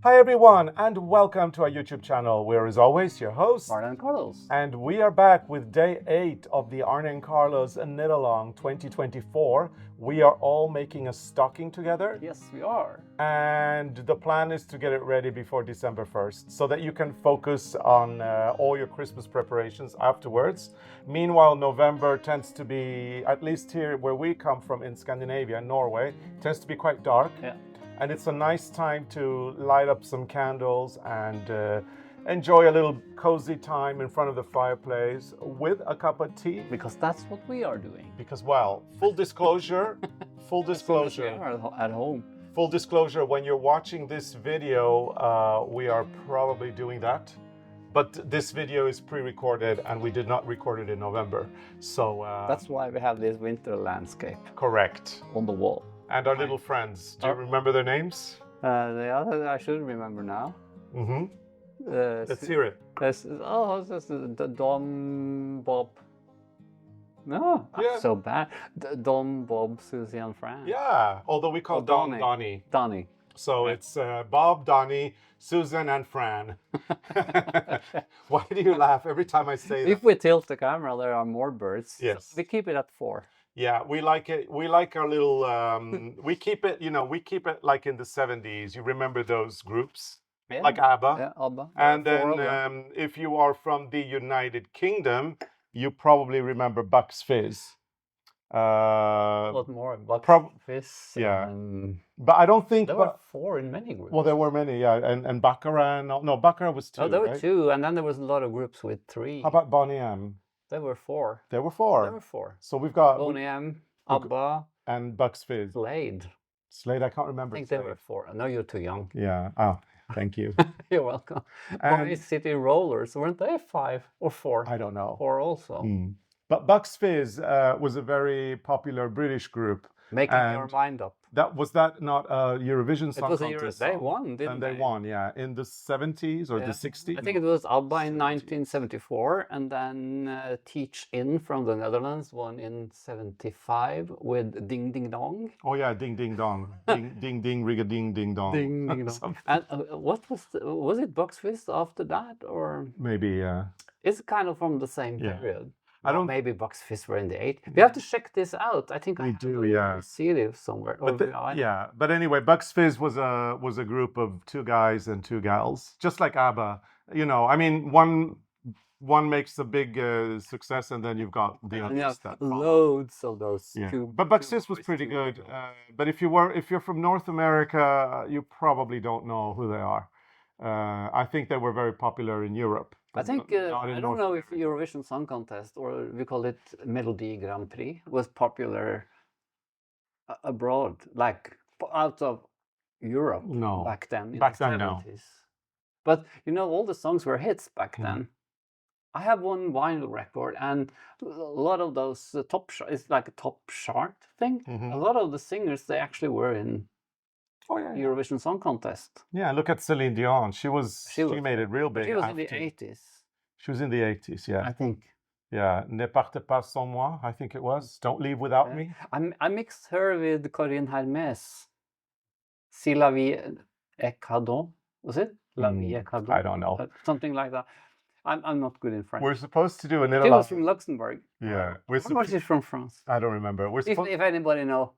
Hi everyone, and welcome to our YouTube channel. We're as always your hosts, ARNE CARLOS. and we are back with day 8 of the ARNE CARLOS Knit Along 2024. We are all making a stocking together. Yes, we are. And the plan is to get it ready before December 1st so that you can focus on all your Christmas preparations afterwards. Meanwhile, November tends to be, at least here where we come from in Scandinavia, Norway, tends to be quite dark. Yeah. And it's a nice time to light up some candles and enjoy a little cozy time in front of the fireplace with a cup of tea. Because that's what we are doing. Because, well, full disclosure, We are at home. full disclosure, when you're watching this video, we are probably doing that. But this video is pre-recorded and we did not record it in November. So That's why we have this winter landscape correct. on the wall. And our little friends. Do you remember their names? The other I should remember now. Mm-hmm. Let's hear it. This is the Dom Bob. No, Yeah. so bad. Dom, Bob, Susie, and Fran. Yeah, although we call Don Donnie. Donnie. Donnie. So it's Bob, Donnie, Susan, and Fran. Why do you laugh every time I say that? If we tilt the camera, there are more birds. Yes. So we keep it at 4. Yeah, we like it. We like our little. We keep it. We keep it like in the 70s. You remember those groups, Yeah. like ABBA. Yeah, ABBA. And There are then, 4 of them. if you are from the United Kingdom, you probably remember Bucks Fizz. What more? Bucks, Fizz, yeah. and But I don't think. there were 4 in many groups. Well, there were many, yeah, and Baccarat. No, Baccarat was 2. Oh, there were right? 2, and then there was a lot of groups with 3. How about Bonnie M? There were 4. There were 4. There were 4. So we've got Boney M, ABBA, and Bucks Fizz. Slade. Slade, I can't remember. I think Slade. there were 4. I know you're too young. Yeah. Oh, thank you. You're welcome. And- Bonnie City Rollers, weren't they 5 or 4? I don't know. 4 also. Mm. But Bucks Fizz was a very popular British group. Making your And mind up. Was that not a Eurovision It song was contest? they song? won, didn't And they won, yeah, in the 70s or Yeah. the 60s. I think it was ABBA in 70s. 1974, and then Teach In from the Netherlands won in 75 with Ding Ding Dong. Oh yeah, ding ding dong, ding ding ding, rig a ding ding dong. Ding Ding Dong. Something. And what was it Bucks Fizz after that, or Maybe, yeah. it's kind of from the same Yeah. period? I don't- Maybe Bucks Fizz were in the 80s. We have to check this out. I think I We have do, a yeah. CD somewhere. But yeah, but anyway, Bucks Fizz was a group of 2 guys and 2 gals, just like ABBA. I mean, one makes a big success, and then you've got the And others you have that follow. loads of those. Yeah. two- But Bucks two Fizz was boys, pretty 2 good. girls. But if you're from North America, you probably don't know who they are. I think they were very popular in Europe. I but think not in I don't North know if America. Eurovision Song Contest, or we call it Melodi Grand Prix, was popular abroad, like out of Europe No. back then in Back the then, no. 70s. But all the songs were hits back Mhm. then. I have one vinyl record, and a lot of those it's like a top chart thing. Mhm. A lot of the singers, they actually were in Oh yeah. Eurovision Song Contest. Yeah, look at Celine Dion. She She made it real big. She was in the after- 80s, She was in the 80s, yeah. I think. Yeah. Ne partez pas sans moi, I think it was. Don't leave without Yeah. me. I mixed her with Corinne Hermès. Si la vie est cadeau, was it? La vie est cadeau. I don't know. Something like that. I'm not good in French. We're supposed to do a She little. was from Luxembourg. Yeah. We're Or was she from France? I don't remember. We're If, supposed. if anybody know,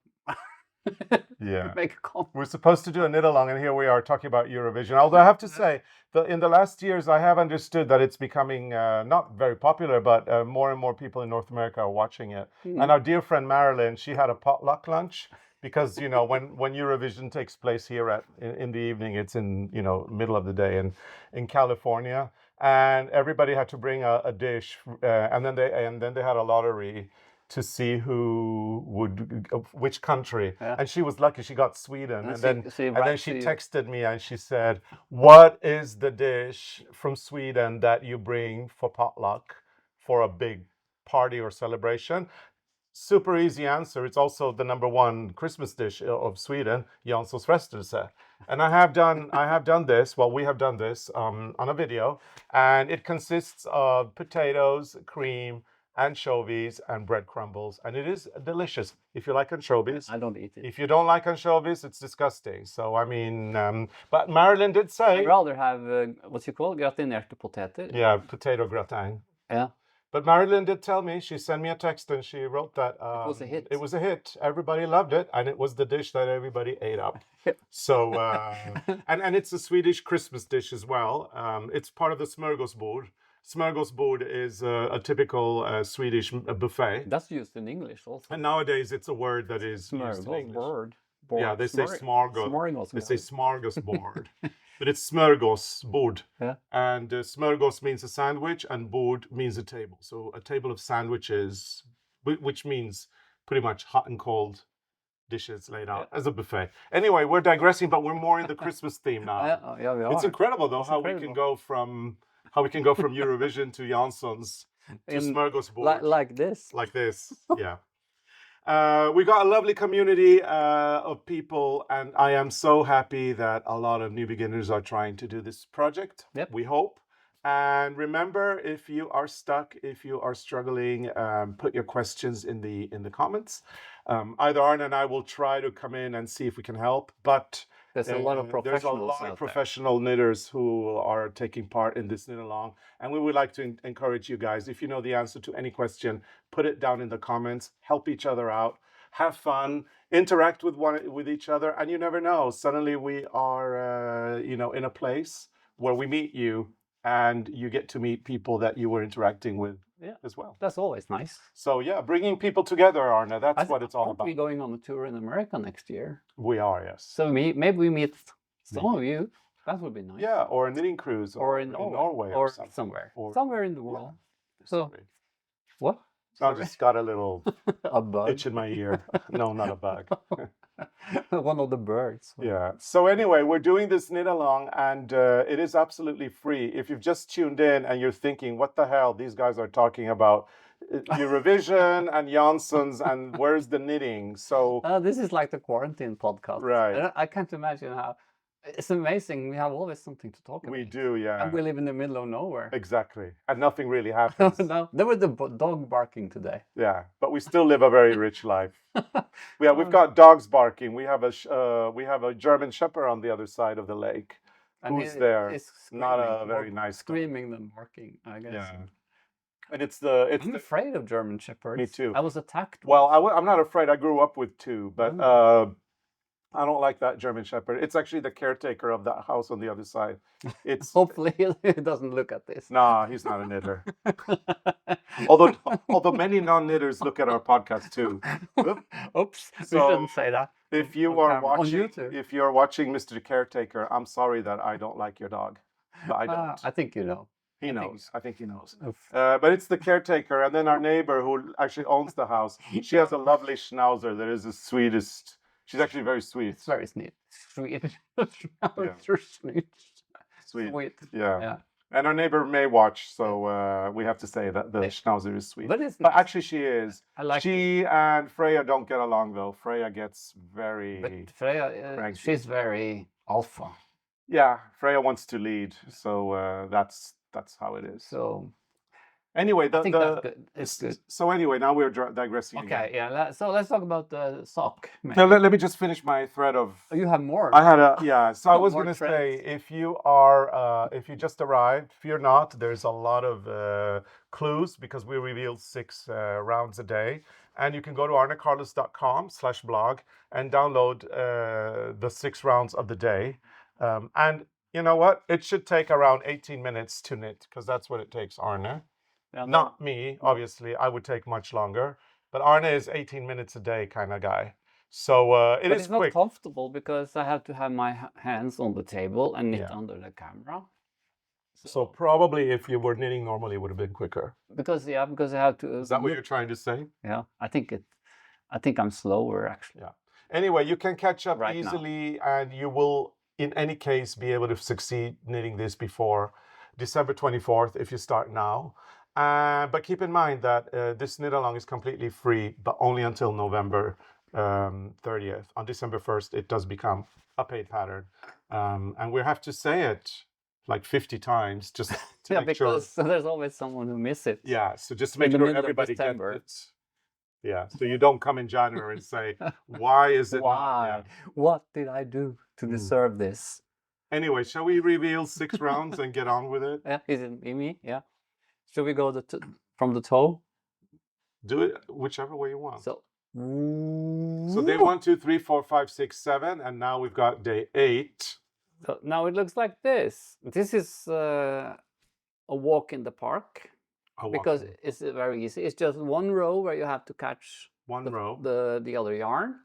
Yeah. make a comment. We're supposed to do a knit along, and here we are talking about Eurovision. Although I have to say, in the last years, I have understood that it's becoming not very popular, but more and more people in North America are watching it. And our dear friend Marilyn, she had a potluck lunch because when Eurovision takes place here in the evening, it's in middle of the day in California, and everybody had to bring a dish, and then they had a lottery to see which country. Yeah. And she was lucky; she got Sweden. And then she writes to you. texted me and she said, "What is the dish from Sweden that you bring for potluck for a big party or celebration?" Super easy answer. It's also the #1 Christmas dish of Sweden, Janssons frestelse. And I have done this. Well, we have done this on a video, and it consists of potatoes, cream, anchovies and bread crumbles, and it is delicious. If you like anchovies, I don't eat it. if you don't like anchovies, it's disgusting. So I mean, but Marilyn did say, I'd rather have what's it called, gratinerte potater. yeah, potato gratin. Yeah. But Marilyn did tell me, she sent me a text and she wrote that was a hit. It was a hit. Everybody loved it, and it was the dish that everybody ate up. So, and it's a Swedish Christmas dish as well. It's part of the Smörgåsbord. Smörgåsbord is a typical Swedish buffet. That's used in English also. And nowadays it's a word that is used in English. Smörgåsbord. Yeah, they say smorgasbord. They say Smörgåsbord. smorgasbord. But it's smörgåsbord. Yeah. And smörgås means a sandwich and bord means a table. So a table of sandwiches, which means pretty much hot and cold dishes laid out as a buffet. Anyway, we're digressing, but we're more in the Christmas theme now. Yeah, we are. It's incredible though how we can go from Eurovision to Jansson's to Smörgåsbord. Like this. Like this, yeah. We got a lovely community of people, and I am so happy that a lot of new beginners are trying to do this project. Yep. We hope. And remember, if you are stuck, if you are struggling, put your questions in the comments. Either Arne and I will try to come in and see if we can help, but there's a lot of professional knitters who are taking part in this knit along, and we would like to encourage you guys. If you know the answer to any question, put it down in the comments. Help each other out. Have fun. Interact with each other, and you never know. Suddenly we are, in a place where we meet you, and you get to meet people that you were interacting with as well. That's always nice. So yeah, bringing people together, Arne. That's what it's all about. Aren't we going on a tour in America next year? We are, yes. So maybe we meet some of you. That would be nice. Yeah, or a knitting cruise, or in Norway, or somewhere in the world. Yeah. So what? I just got a little a bug. itch in my ear. No, not a bug. One of the birds. Yeah. So anyway, we're doing this knit along, and it is absolutely free. If you've just tuned in and you're thinking, what the hell, these guys are talking about Eurovision and Jansson's, and where's the knitting? So this is like the quarantine podcast. Right. I can't imagine how. It's amazing. We have always something to talk about. We do, yeah. And we live in the middle of nowhere. Exactly. And nothing really happens. No, there was the dog barking today. Yeah, but we still live a very rich life. Yeah, we've got dogs barking. We have a German Shepherd on the other side of the lake. And who's there? It's Not a very nice dog. screaming than barking, I guess. Yeah. And I'm afraid of German Shepherds. Me too. I was attacked. Well, I'm not afraid. I grew up with two, but I don't like that German Shepherd. It's actually the caretaker of that house on the other side. It's hopefully he doesn't look at this. Nah, he's not a knitter. although many non-knitters look at our podcast too. Oops, we shouldn't say that. If you are watching Mr. Caretaker, I'm sorry that I don't like your dog, but I don't. I think you know. He knows. I think he knows. But it's the caretaker, and then our neighbor who actually owns the house. She has a lovely schnauzer that is the sweetest. She's actually very sweet. It's very sweet. Sweet. Sweet. Yeah. And our neighbor may watch, so we have to say that the schnauzer is sweet. But actually she is. She and Freya don't get along though. Freya gets very. But Freya, she's very alpha. Yeah, Freya wants to lead, so that's how it is. So. Anyway, I think that's good. It's good. So anyway, now we're digressing. Okay, again. Yeah. So let's talk about the sock. Now, let me just finish my thread of. Oh, you have more. I had So I was going to say, if you just arrived, fear not. There's a lot of clues because we reveal 6 rounds a day, and you can go to arnecarlos.com/blog and download the 6 rounds of the day. And you know what? It should take around 18 minutes to knit because that's what it takes, Arne. Yeah, not me, obviously. I would take much longer. But Arne is 18 minutes a day kind of guy. So it's not quick. Comfortable because I have to have my hands on the table and knit under the camera. So probably if you were knitting normally, it would have been quicker. Because I have to. Is that what you're trying to say? Yeah, I think I'm slower actually. Yeah. Anyway, you can catch up easily, and you will, in any case, be able to succeed knitting this before December 24th if you start now. But keep in mind that this knit along is completely free, but only until November 30th. On December 1st, it does become a paid pattern. And we have to say it. like 50 times just to Yeah, make sure. because there's always someone who miss it. Yeah, so just to make the sure middle of everybody gets December. it. Yeah, so you don't come in January and say, why is it not? Why? Yeah. What did I do to deserve this? Anyway, shall we reveal 6 rounds and get on with it? Yeah, is it me? Yeah. Should we go from the toe? Do it whichever way you want. So day 1, 2, 3, 4, 5, 6, 7, and now we've got day 8. So now it looks like this. This is a walk in the park because it's very easy. It's just one row where you have to catch the other yarn,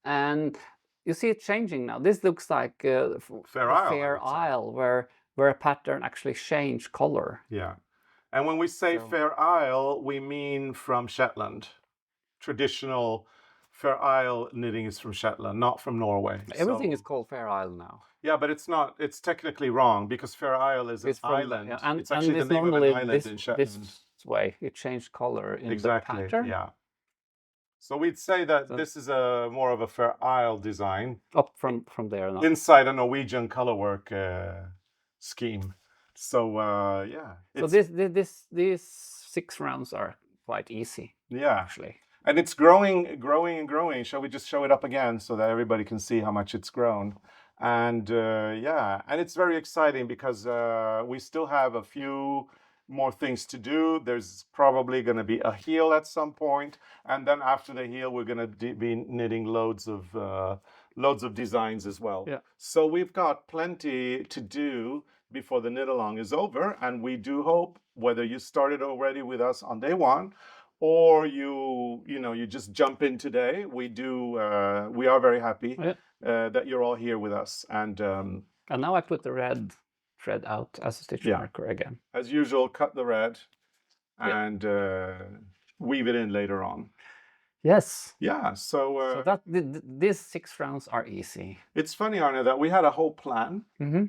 and you see it changing now. This looks like Fair Isle, where a pattern actually changed color. Yeah, and when we say Fair Isle, we mean from Shetland. Traditional Fair Isle knitting is from Shetland, not from Norway. Everything is called Fair Isle now. Yeah, but it's not. It's technically wrong because Fair Isle is an island. Yeah, and it's actually the name of an island in Shetland. This way, it changed color in the pattern. Yeah. So we'd say that this is more of a Fair Isle design. Up from there. Now. Inside a Norwegian colorwork scheme. So yeah. So these 6 rounds are quite easy. Yeah. Actually. And it's growing and growing. Shall we just show it up again so that everybody can see how much it's grown? And yeah, and it's very exciting because we still have a few more things to do. There's probably going to be a heel at some point, and then after the heel, we're going to be knitting loads of designs as well. Yeah. So we've got plenty to do before the knit along is over, and we do hope, whether you started already with us on day 1, or you just jump in today, we are very happy that you're all here with us. And now I put the red thread out as a stitch marker again. As usual, cut the red and weave it in later on. Yes. Yeah. So these 6 rounds are easy. It's funny, Arne, that we had a whole plan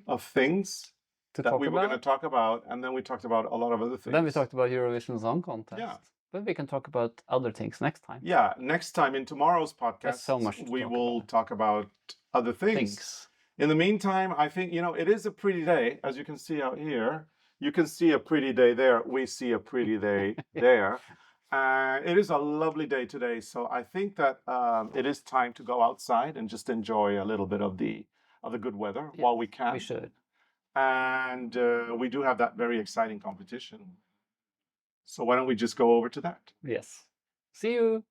of things that we were going to talk about, and then we talked about a lot of other things. Then we talked about Eurovision Song Contest. Yeah. But we can talk about other things next time. Yeah, next time in tomorrow's podcast, we will talk about other things. In the meantime, I think, it is a pretty day, as you can see out here. You can see a pretty day there. We see a pretty day there. It is a lovely day today. So I think that it is time to go outside and just enjoy a little bit of the good weather while we can. We should. And we do have that very exciting competition. So why don't we just go over to that? Yes. See you.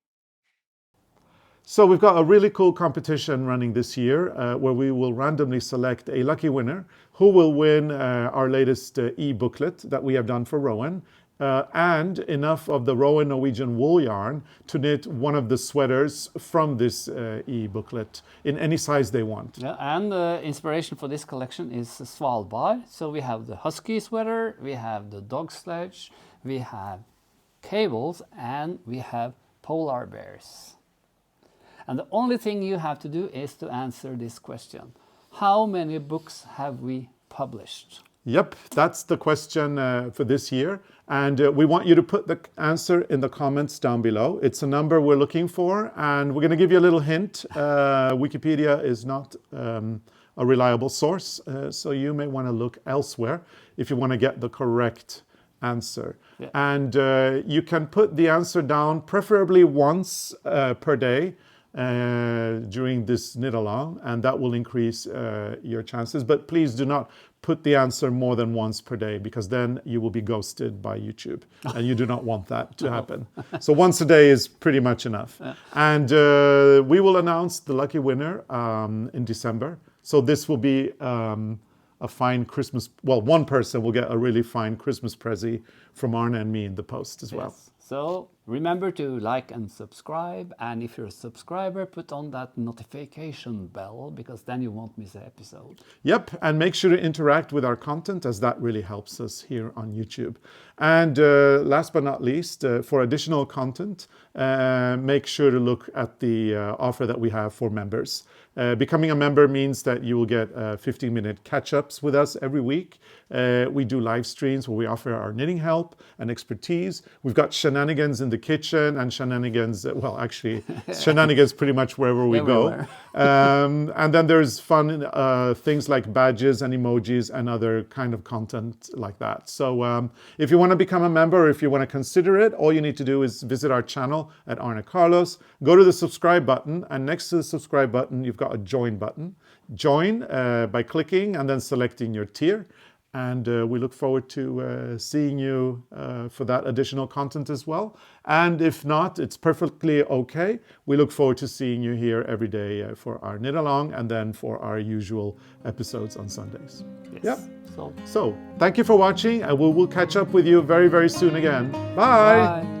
So we've got a really cool competition running this year where we will randomly select a lucky winner who will win our latest e-booklet that we have done for Rowan and enough of the Rowan Norwegian wool yarn to knit one of the sweaters from this e-booklet in any size they want. Yeah, and the inspiration for this collection is Svalbard. So we have the husky sweater, we have the dog sledge, we have cables, and we have polar bears. And the only thing you have to do is to answer this question. How many books have we published? Yep, that's the question for this year. And we want you to put the answer in the comments down below. It's a number we're looking for, and we're going to give you a little hint. Wikipedia is not a reliable source, so you may want to look elsewhere if you want to get the correct answer. Yeah. And you can put the answer down preferably once per day during this knit along, and that will increase your chances. But please do not put the answer more than once per day, because then you will be ghosted by YouTube, and you do not want that to happen. So once a day is pretty much enough. Yeah. And we will announce the lucky winner in December. So this will be a fine Christmas, well, one person will get a really fine Christmas present from Arne and me in the post as well. So remember to like and subscribe, and if you're a subscriber, put on that notification bell, because then you won't miss an episode. Yep, and make sure to interact with our content, as that really helps us here on YouTube. And last but not least, for additional content, make sure to look at the offer that we have for members. Becoming a member means that you will get 15-minute catch-ups with us every week. We do live streams where we offer our knitting help and expertise. We've got shenanigans shenanigans in the kitchen and shenanigans, well, actually, shenanigans pretty much wherever we go. And then there's fun things like badges and emojis and other kind of content like that. So if you want to become a member, or if you want to consider it, all you need to do is visit our channel at ARNE CARLOS, go to the subscribe button, and next to the subscribe button, you've got a join button. Join by clicking and then selecting your tier. And we look forward to seeing you for that additional content as well. And if not, it's perfectly okay. We look forward to seeing you here every day for our knit along and then for our usual episodes on Sundays. Yes. Yep. So thank you for watching, and we will catch up with you very, very soon again. Bye. Bye.